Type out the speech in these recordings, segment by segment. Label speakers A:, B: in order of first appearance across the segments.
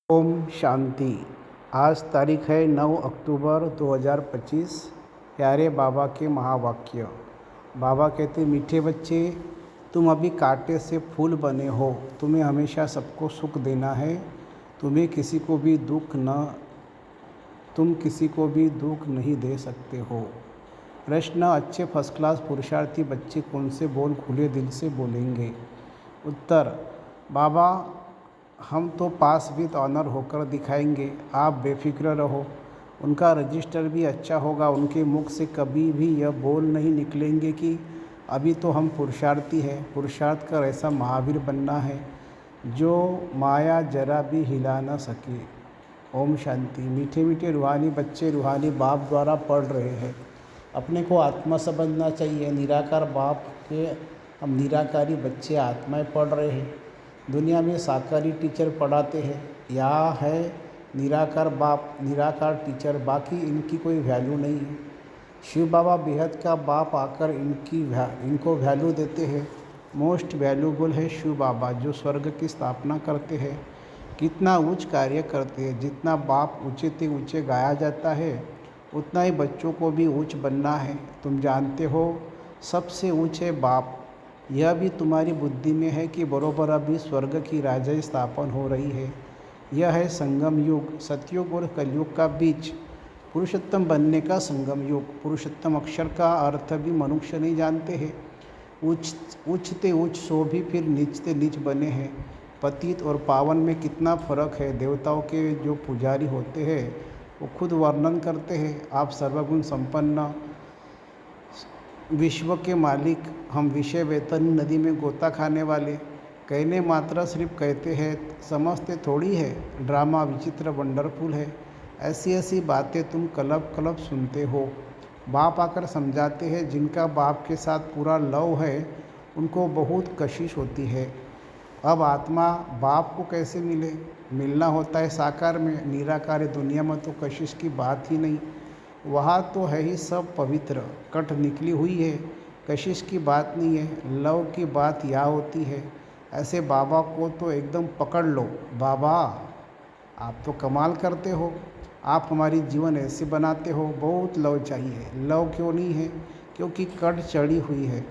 A: ओम शांति। आज तारीख है 9 अक्टूबर 2025। प्यारे बाबा के महावाक्य। बाबा कहते, मीठे बच्चे, तुम अभी कांटे से फूल बने हो। तुम्हें हमेशा सबको सुख देना है। तुम किसी को भी दुख नहीं दे सकते हो। प्रश्न, अच्छे फर्स्ट क्लास पुरुषार्थी बच्चे कौन से बोल खुले दिल से बोलेंगे? उत्तर, बाबा हम तो पास विद ऑनर होकर दिखाएंगे, आप बेफिक्र रहो। उनका रजिस्टर भी अच्छा होगा। उनके मुख से कभी भी यह बोल नहीं निकलेंगे कि अभी तो हम पुरुषार्थी हैं। पुरुषार्थ कर ऐसा महावीर बनना है जो माया जरा भी हिला न सके। ओम शांति। मीठे मीठे रूहानी बच्चे रूहानी बाप द्वारा पढ़ रहे हैं। अपने को आत्मा समझना चाहिए। निराकार बाप के हम निराकारी बच्चे आत्माएं पढ़ रहे हैं। दुनिया में साकारी टीचर पढ़ाते हैं, यहाँ है निराकार बाप निराकार टीचर, बाकी इनकी कोई वैल्यू नहीं है। शिव बाबा बेहद का बाप आकर इनको वैल्यू देते हैं। मोस्ट वैल्यूबल है शिव बाबा, जो स्वर्ग की स्थापना करते हैं। कितना उच्च कार्य करते हैं। जितना बाप ऊँचे से ऊँचे गाया जाता है, उतना ही बच्चों को भी ऊँच बनना है। तुम जानते हो सबसे ऊँचे बाप। यह भी तुम्हारी बुद्धि में है कि बरोबर अभी स्वर्ग की राजय स्थापन हो रही है। यह है संगम युग, सतयुग और कलयुग का बीच, पुरुषोत्तम बनने का संगम युग। पुरुषोत्तम अक्षर का अर्थ भी मनुष्य नहीं जानते हैं। उच्चते उच्च सो भी फिर नीचते नीच बने हैं। पतित और पावन में कितना फर्क है। देवताओं के जो पुजारी होते हैं वो खुद वर्णन करते हैं, आप सर्वगुण संपन्न विश्व के मालिक, हम विषय वेतन नदी में गोता खाने वाले। कहने मात्र सिर्फ कहते हैं, समझते थोड़ी है। ड्रामा विचित्र वंडरफुल है। ऐसी ऐसी बातें तुम कलब कलब सुनते हो। बाप आकर समझाते हैं, जिनका बाप के साथ पूरा लव है उनको बहुत कशिश होती है। अब आत्मा बाप को कैसे मिले? मिलना होता है साकार में। निराकार दुनिया में तो कशिश की बात ही नहीं। वहाँ तो है ही सब पवित्र, कट निकली हुई है। कशिश की बात नहीं है, लव की बात यहाँ होती है। ऐसे बाबा को तो एकदम पकड़ लो। बाबा आप तो कमाल करते हो, आप हमारी जीवन ऐसे बनाते हो। बहुत लव चाहिए। लव क्यों नहीं है? क्योंकि कट चढ़ी हुई है।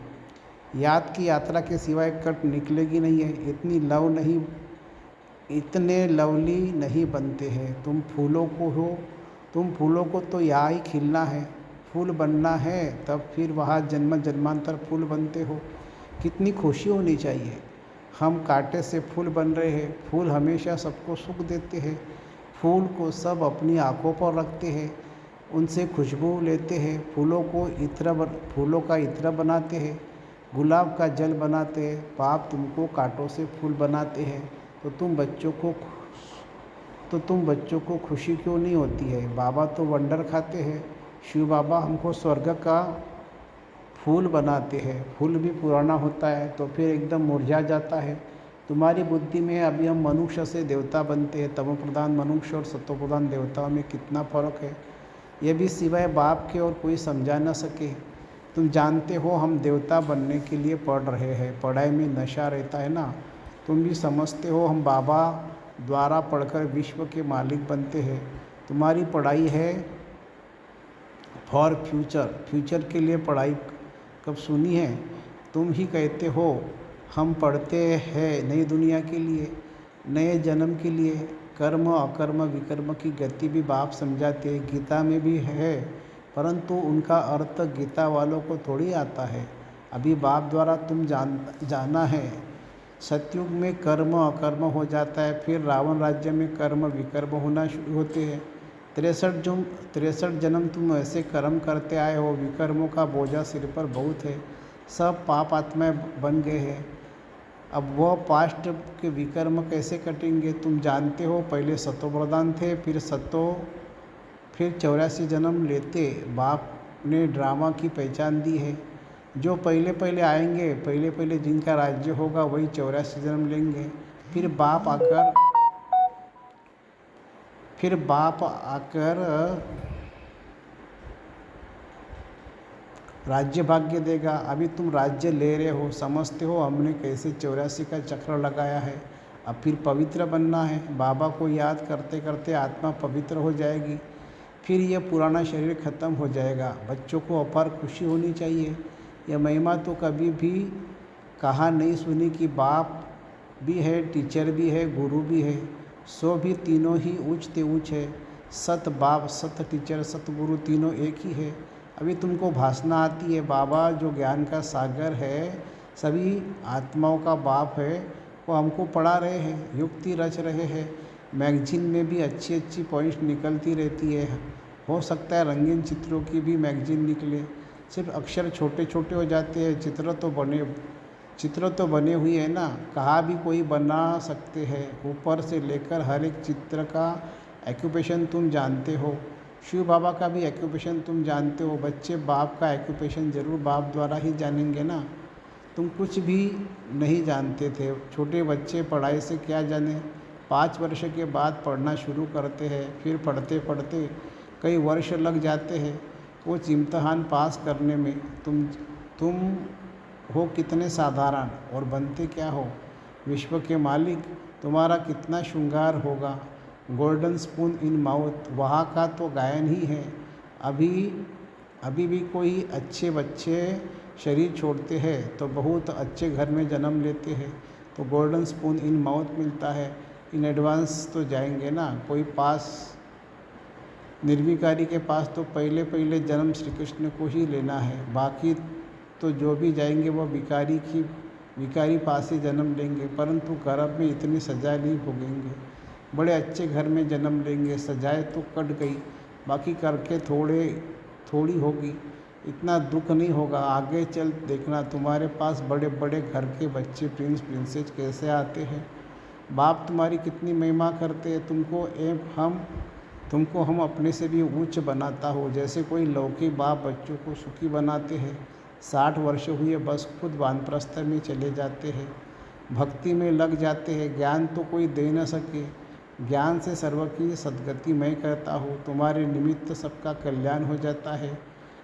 A: याद की यात्रा के सिवाय कट निकलेगी नहीं है। इतने लवली नहीं बनते हैं। तुम फूलों को तो यहाँ ही खिलना है। फूल बनना है तब फिर वहाँ जन्म जन्मांतर फूल बनते हो। कितनी खुशी होनी चाहिए। हम कांटे से फूल बन रहे हैं। फूल हमेशा सबको सुख देते हैं। फूल को सब अपनी आँखों पर रखते हैं, उनसे खुशबू लेते हैं। फूलों का इत्र बनाते हैं, गुलाब का जल बनाते हैं। बाप तुमको कांटों से फूल बनाते हैं तो तुम बच्चों को खुशी क्यों नहीं होती है? बाबा तो वंडर खाते हैं। शिव बाबा हमको स्वर्ग का फूल बनाते हैं। फूल भी पुराना होता है तो फिर एकदम मुरझा जाता है। तुम्हारी बुद्धि में अभी हम मनुष्य से देवता बनते हैं। तमो प्रधान मनुष्य और सत्व प्रधान देवताओं में कितना फ़र्क है, ये भी सिवाय बाप के और कोई समझा न सके। तुम जानते हो हम देवता बनने के लिए पढ़ रहे हैं। पढ़ाई में नशा रहता है ना। तुम भी समझते हो हम बाबा द्वारा पढ़कर विश्व के मालिक बनते हैं। तुम्हारी पढ़ाई है फॉर फ्यूचर के लिए। पढ़ाई कब सुनी है? तुम ही कहते हो हम पढ़ते हैं नई दुनिया के लिए, नए जन्म के लिए। कर्म अकर्म विकर्म की गति भी बाप समझाते हैं। गीता में भी है, परंतु उनका अर्थ गीता वालों को थोड़ी आता है। अभी बाप द्वारा तुम जाना है। सतयुग में कर्म अकर्म हो जाता है, फिर रावण राज्य में कर्म विकर्म होना शुरू होते हैं। 63 जन्म तुम ऐसे कर्म करते आए हो। विकर्मों का बोझा सिर पर बहुत है। सब पाप आत्माएं बन गए हैं। अब वह पास्ट के विकर्म कैसे कटेंगे? तुम जानते हो पहले सतो प्रधान थे, फिर 84 जन्म लेते। बाप ने ड्रामा की पहचान दी है। जो पहले आएंगे, पहले जिनका राज्य होगा वही 84 जन्म लेंगे। फिर बाप आकर राज्य भाग्य देगा। अभी तुम राज्य ले रहे हो, समझते हो हमने कैसे 84 का चक्र लगाया है। अब फिर पवित्र बनना है। बाबा को याद करते करते आत्मा पवित्र हो जाएगी, फिर यह पुराना शरीर खत्म हो जाएगा। बच्चों को अपार खुशी होनी चाहिए। यह महिमा तो कभी भी कहा नहीं सुनी कि बाप भी है, टीचर भी है, गुरु भी है, सो भी तीनों ही ऊँच ते ऊँच है। सत बाप, सत टीचर, सत गुरु तीनों एक ही है। अभी तुमको भाषना आती है। बाबा जो ज्ञान का सागर है, सभी आत्माओं का बाप है, वो हमको पढ़ा रहे हैं, युक्ति रच रहे हैं। मैगजीन में भी अच्छी अच्छी पॉइंट्स निकलती रहती है। हो सकता है रंगीन चित्रों की भी मैगजीन निकले। सिर्फ अक्षर छोटे छोटे हो जाते हैं, चित्र तो बने हुए हैं ना, कहाँ भी कोई बना सकते हैं। ऊपर से लेकर हर एक चित्र का एक्यूपेशन तुम जानते हो। शिव बाबा का भी एक्यूपेशन तुम जानते हो। बच्चे बाप का एक्यूपेशन ज़रूर बाप द्वारा ही जानेंगे ना। तुम कुछ भी नहीं जानते थे। छोटे बच्चे पढ़ाई से क्या जाने, 5 वर्ष के बाद पढ़ना शुरू करते हैं, फिर पढ़ते पढ़ते कई वर्ष लग जाते हैं वो इम्तहान पास करने में। तुम हो कितने साधारण और बनते क्या हो विश्व के मालिक। तुम्हारा कितना श्रृंगार होगा। गोल्डन स्पून इन माउथ, वहाँ का तो गायन ही है। अभी भी कोई अच्छे बच्चे शरीर छोड़ते हैं तो बहुत अच्छे घर में जन्म लेते हैं, तो गोल्डन स्पून इन माउथ मिलता है। इन एडवांस तो जाएंगे ना। कोई पास निर्विकारी के पास तो पहले जन्म श्री कृष्ण को ही लेना है। बाकी तो जो भी जाएंगे वो भिखारी पास ही जन्म लेंगे, परंतु गर्भ में इतनी सजा नहीं भोगेंगे। बड़े अच्छे घर में जन्म लेंगे। सजाएं तो कट गई, बाकी करके थोड़ी होगी। इतना दुख नहीं होगा। आगे चल देखना, तुम्हारे पास बड़े बड़े घर के बच्चे प्रिंस प्रिंसेस कैसे आते हैं। बाप तुम्हारी कितनी महिमा करते हैं। तुमको हम अपने से भी उच्च बनाता हो। जैसे कोई लौकिक बाप बच्चों को सुखी बनाते हैं। 60 वर्ष हुए बस खुद वानप्रस्थ में चले जाते हैं, भक्ति में लग जाते हैं। ज्ञान तो कोई दे न सके। ज्ञान से सर्व की सद्गति मैं कहता हूँ। तुम्हारे निमित्त सबका कल्याण हो जाता है,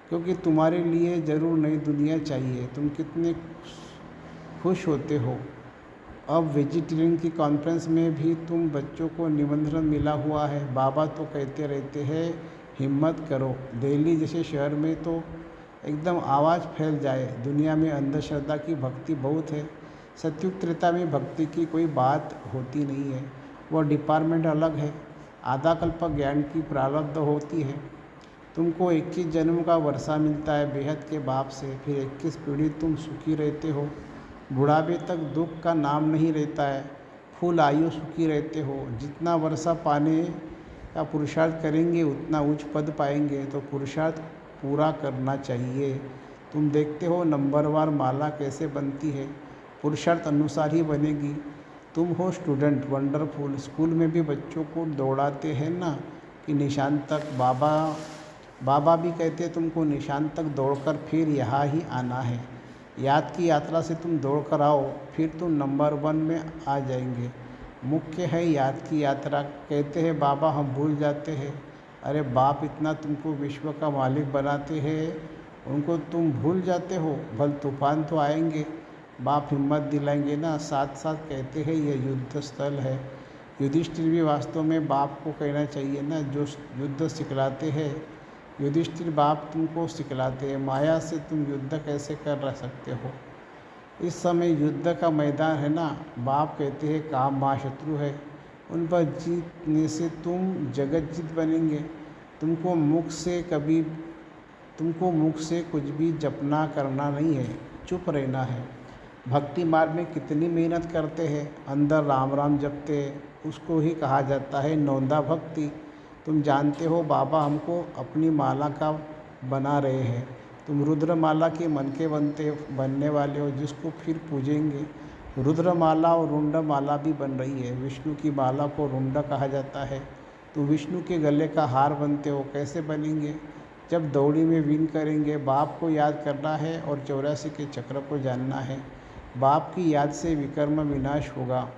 A: क्योंकि तुम्हारे लिए ज़रूर नई दुनिया चाहिए। तुम कितने खुश होते हो। अब वेजिटेरियन की कॉन्फ्रेंस में भी तुम बच्चों को निमंत्रण मिला हुआ है। बाबा तो कहते रहते हैं हिम्मत करो। दिल्ली जैसे शहर में तो एकदम आवाज़ फैल जाए। दुनिया में अंधश्रद्धा की भक्ति बहुत है। सतयुग त्रेता में भक्ति की कोई बात होती नहीं है, वह डिपार्टमेंट अलग है। आधा कल्प ज्ञान की प्रारब्ध होती है। तुमको 21 जन्म का वर्षा मिलता है बेहद के बाप से, फिर 21 पीढ़ी तुम सुखी रहते हो। बुढ़ापे तक दुख का नाम नहीं रहता है। फुल आयु सुखी रहते हो। जितना वर्षा पाने का पुरुषार्थ करेंगे उतना उच्च पद पाएंगे, तो पुरुषार्थ पूरा करना चाहिए। तुम देखते हो नंबरवार माला कैसे बनती है, पुरुषार्थ अनुसार ही बनेगी। तुम हो स्टूडेंट वंडरफुल। स्कूल में भी बच्चों को दौड़ाते हैं ना कि निशान तक। बाबा भी कहते हैं तुमको निशान तक दौड़कर फिर यहाँ ही आना है। याद की यात्रा से तुम दौड़ कर आओ, फिर तुम नंबर 1 में आ जाएंगे। मुख्य है याद की यात्रा। कहते हैं बाबा हम भूल जाते हैं। अरे बाप इतना तुमको विश्व का मालिक बनाते हैं, उनको तुम भूल जाते हो। भल तूफान तो आएंगे, बाप हिम्मत दिलाएंगे ना। साथ साथ कहते हैं यह युद्ध स्थल है। युधिष्ठिर भी वास्तव में बाप को कहना चाहिए ना, जो युद्ध सिखलाते हैं। युधिष्ठिर बाप तुमको सिखलाते हैं। माया से तुम युद्ध कैसे कर सकते हो। इस समय युद्ध का मैदान है ना। बाप कहते हैं काम महाशत्रु है, उन पर जीतने से तुम जगत जीत बनेंगे। तुमको मुख से कुछ भी जपना करना नहीं है, चुप रहना है। भक्ति मार्ग में कितनी मेहनत करते हैं, अंदर राम राम जपते हैं, उसको ही कहा जाता है नौंदा भक्ति। तुम जानते हो बाबा हमको अपनी माला का बना रहे हैं। तुम रुद्रमाला के मन के बनने वाले हो, जिसको फिर पूजेंगे। रुद्रमाला और रुंडमाला भी बन रही है। विष्णु की माला को रुंड कहा जाता है। तो विष्णु के गले का हार बनते हो। कैसे बनेंगे, जब दौड़ी में विन करेंगे। बाप को याद करना है और 84 के चक्र को जानना है। बाप की याद से विकर्म विनाश होगा।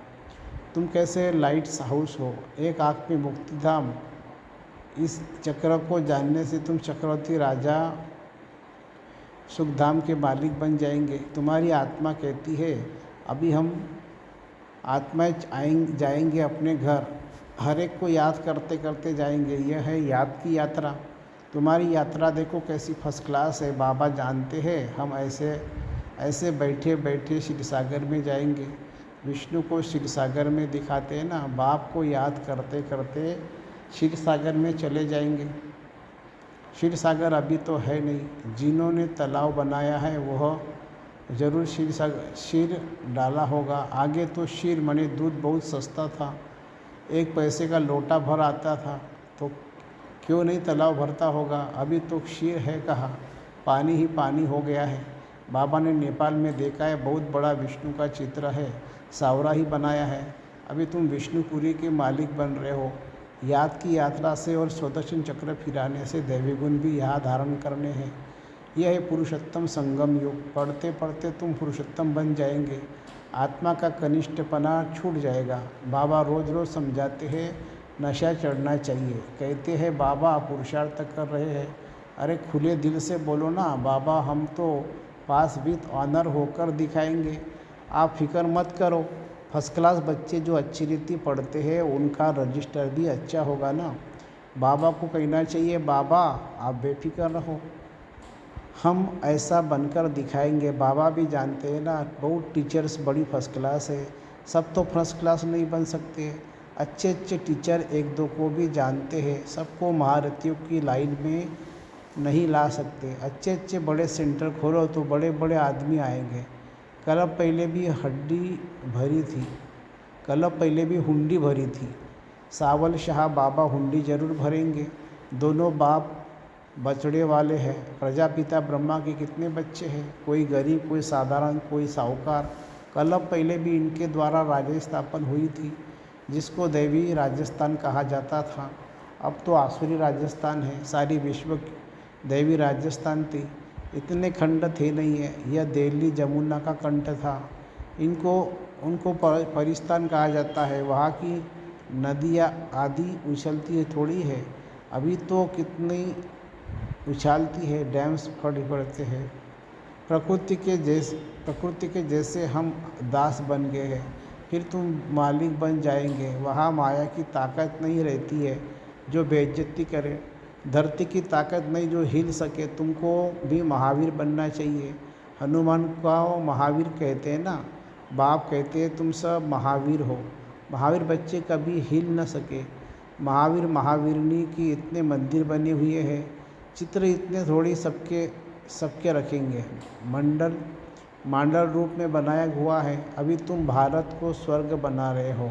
A: तुम कैसे लाइट्स हाउस हो, एक आँख में मुक्तिधाम। इस चक्र को जानने से तुम चक्रवर्ती राजा सुखधाम के मालिक बन जाएंगे। तुम्हारी आत्मा कहती है आत्माएं जाएंगे अपने घर, हर एक को याद करते करते जाएंगे। यह है याद की यात्रा। तुम्हारी यात्रा देखो कैसी फर्स्ट क्लास है। बाबा जानते हैं हम ऐसे ऐसे बैठे बैठे क्षीर सागर में जाएंगे। विष्णु को क्षीर सागर में दिखाते हैं ना, बाप को याद करते करते क्षीर सागर में चले जाएंगे। क्षीर सागर अभी तो है नहीं, जिन्होंने तालाब बनाया है वह ज़रूर क्षीर डाला होगा। आगे तो क्षीर माने दूध बहुत सस्ता था, 1 पैसे का लोटा भर आता था, तो क्यों नहीं तालाब भरता होगा। अभी तो क्षीर है कहाँ, पानी ही पानी हो गया है। बाबा ने नेपाल में देखा है, बहुत बड़ा विष्णु का चित्र है, सावरा ही बनाया है। अभी तुम विष्णुपुरी के मालिक बन रहे हो। याद की यात्रा से और सुदर्शन चक्र फिराने से दैवी गुण भी यहाँ धारण करने हैं। यह है पुरुषोत्तम संगम युग। पढ़ते पढ़ते तुम पुरुषोत्तम बन जाएंगे, आत्मा का कनिष्ठपना छूट जाएगा। बाबा रोज़ रोज़ समझाते हैं नशा चढ़ना चाहिए। कहते हैं बाबा आप पुरुषार्थ कर रहे हैं, अरे खुले दिल से बोलो ना, बाबा हम तो पास विथ ऑनर होकर दिखाएंगे, आप फिक्र मत करो। फर्स्ट क्लास बच्चे जो अच्छी रीति पढ़ते हैं उनका रजिस्टर भी अच्छा होगा ना। बाबा को कहना चाहिए बाबा आप बेफिक्र रहो, हम ऐसा बनकर दिखाएंगे। बाबा भी जानते हैं ना, बहुत टीचर्स बड़ी फर्स्ट क्लास है, सब तो फर्स्ट क्लास नहीं बन सकते। अच्छे अच्छे टीचर 1-2 को भी जानते हैं, सबको महारथियों की लाइन में नहीं ला सकते। अच्छे अच्छे बड़े सेंटर खोलो तो बड़े बड़े आदमी आएंगे। कल पहले भी हुंडी भरी थी। सावल शाह बाबा हुंडी जरूर भरेंगे। दोनों बाप बछड़े वाले हैं। प्रजापिता ब्रह्मा के कितने बच्चे हैं, कोई गरीब, कोई साधारण, कोई साहूकार। कल पहले भी इनके द्वारा राज्य स्थापन हुई थी, जिसको दैवी राजस्थान कहा जाता था। अब तो आसुरी राजस्थान है, सारी विश्व दैवी राजस्थान थी। इतने खंड थे नहीं है, यह दिल्ली जमुना का कंठ था। उनको परिस्तान कहा जाता है। वहाँ की नदियाँ आदि उछलती थोड़ी है, अभी तो कितनी उछालती है, डैम्स पड़ते हैं। प्रकृति के जैसे हम दास बन गए हैं, फिर तुम मालिक बन जाएंगे। वहाँ माया की ताकत नहीं रहती है जो बेइज्जती करे, धरती की ताकत नहीं जो हिल सके। तुमको भी महावीर बनना चाहिए। हनुमान को महावीर कहते हैं ना, बाप कहते हैं तुम सब महावीर हो। महावीर बच्चे कभी हिल न सके। महावीर महावीरनी की इतने मंदिर बने हुए हैं, चित्र इतने थोड़ी सबके रखेंगे। मंडल रूप में बनाया हुआ है। अभी तुम भारत को स्वर्ग बना रहे हो,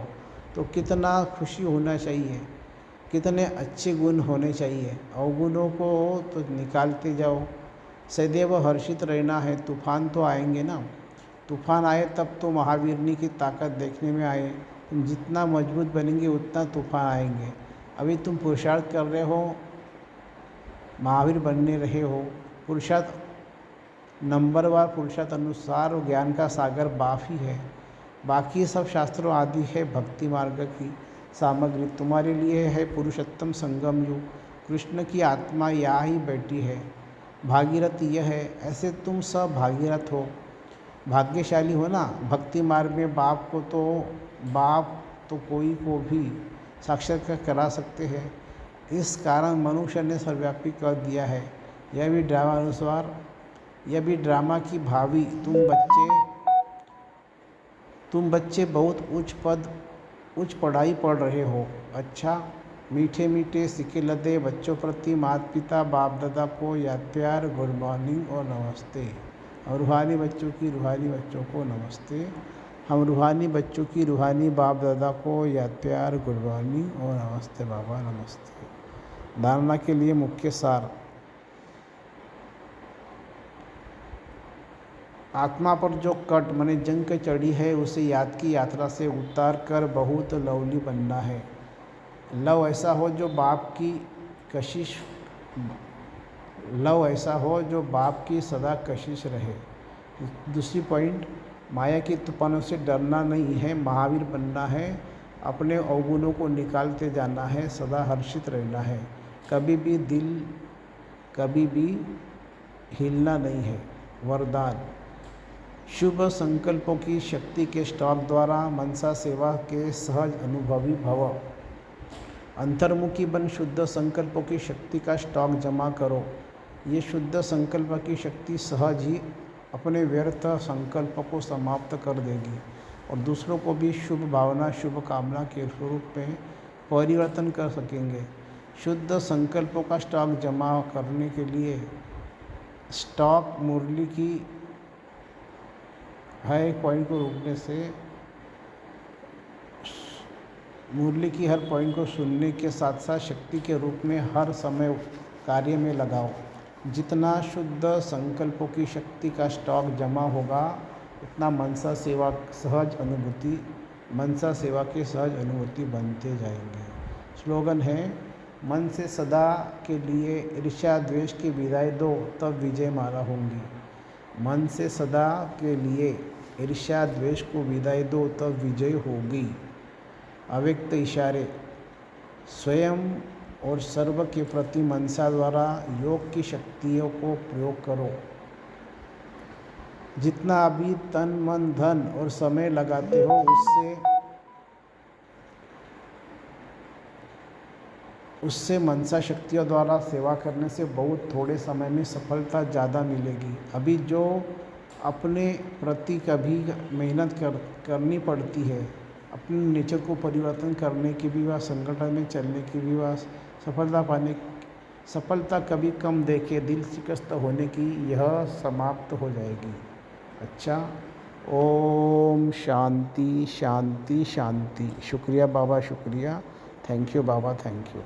A: तो कितना खुशी होना चाहिए, कितने अच्छे गुण होने चाहिए। अवगुणों को तो निकालते जाओ। सदैव हर्षित रहना है। तूफान तो आएंगे ना, तूफान आए तब तो महावीरनी की ताकत देखने में आए। तुम जितना मजबूत बनेंगे उतना तूफान आएंगे। अभी तुम पुरुषार्थ कर रहे हो, महावीर बनने रहे हो। पुरुषार्थ नंबरवार पुरुषार्थ अनुसार ज्ञान का सागर बाप ही है। बाकी सब शास्त्रों आदि है भक्ति मार्ग की सामग्री। तुम्हारे लिए है पुरुषोत्तम संगम युग। कृष्ण की आत्मा यहाँ ही बैठी है। भागीरथ यह है, ऐसे तुम सब भागीरथ हो, भाग्यशाली हो ना। भक्ति मार्ग में बाप तो कोई को भी साक्षात्कार करा सकते हैं। इस कारण मनुष्य ने सर्वव्यापी कर दिया है। यह भी ड्रामा की भावी। तुम बच्चे बहुत उच्च पढ़ाई पढ़ रहे हो। अच्छा, मीठे मीठे सिक्के लदे बच्चों प्रति माता पिता बाप दादा को याद प्यार, गुड मॉर्निंग और नमस्ते। और रूहानी बच्चों को नमस्ते। हम रूहानी बच्चों की रूहानी बाप दादा को याद प्यार, गुड मॉर्निंग और नमस्ते बाबा, नमस्ते। धारणा के लिए मुख्य सार। आत्मा पर जो कट माने जंग चढ़ी है, उसे याद की यात्रा से उतार कर बहुत लवली बनना है। लव ऐसा हो जो बाप की सदा कशिश रहे। दूसरी पॉइंट, माया के तूफानों से डरना नहीं है, महावीर बनना है। अपने अवगुणों को निकालते जाना है, सदा हर्षित रहना है। कभी भी हिलना नहीं है। वरदान, शुभ संकल्पों की शक्ति के स्टॉक द्वारा मनसा सेवा के सहज अनुभवी भव। अंतर्मुखी बन शुद्ध संकल्पों की शक्ति का स्टॉक जमा करो। ये शुद्ध संकल्प की शक्ति सहज ही अपने व्यर्थ संकल्प को समाप्त कर देगी और दूसरों को भी शुभ भावना शुभ कामना के स्वरूप में परिवर्तन कर सकेंगे। शुद्ध संकल्पों का स्टॉक जमा करने के लिए स्टॉक मुरली की हर एक पॉइंट को रोकने से मुरली की हर पॉइंट को सुनने के साथ साथ शक्ति के रूप में हर समय कार्य में लगाओ। जितना शुद्ध संकल्पों की शक्ति का स्टॉक जमा होगा उतना मनसा सेवा के सहज अनुभूति बनते जाएंगे। स्लोगन है, मन से सदा के लिए ईर्ष्या द्वेष की विदाई दो, तब विजय माला होंगी। मन से सदा के लिए ईर्ष्या द्वेष को विदाई दो, तब विजय होगी। अव्यक्त इशारे, स्वयं और सर्व के प्रति मनसा द्वारा योग की शक्तियों को प्रयोग करो। जितना अभी तन मन धन और समय लगाते हो उससे मनसा शक्तियों द्वारा सेवा करने से बहुत थोड़े समय में सफलता ज़्यादा मिलेगी। अभी जो अपने प्रति कभी मेहनत करनी पड़ती है, अपने नेचर को परिवर्तन करने की भी व संगठन में चलने की भी व सफलता कभी कम देके दिल शिकस्त होने की यह समाप्त हो जाएगी। अच्छा, ओम शांति शांति शांति। शुक्रिया बाबा, शुक्रिया। Thank you Baba, thank you.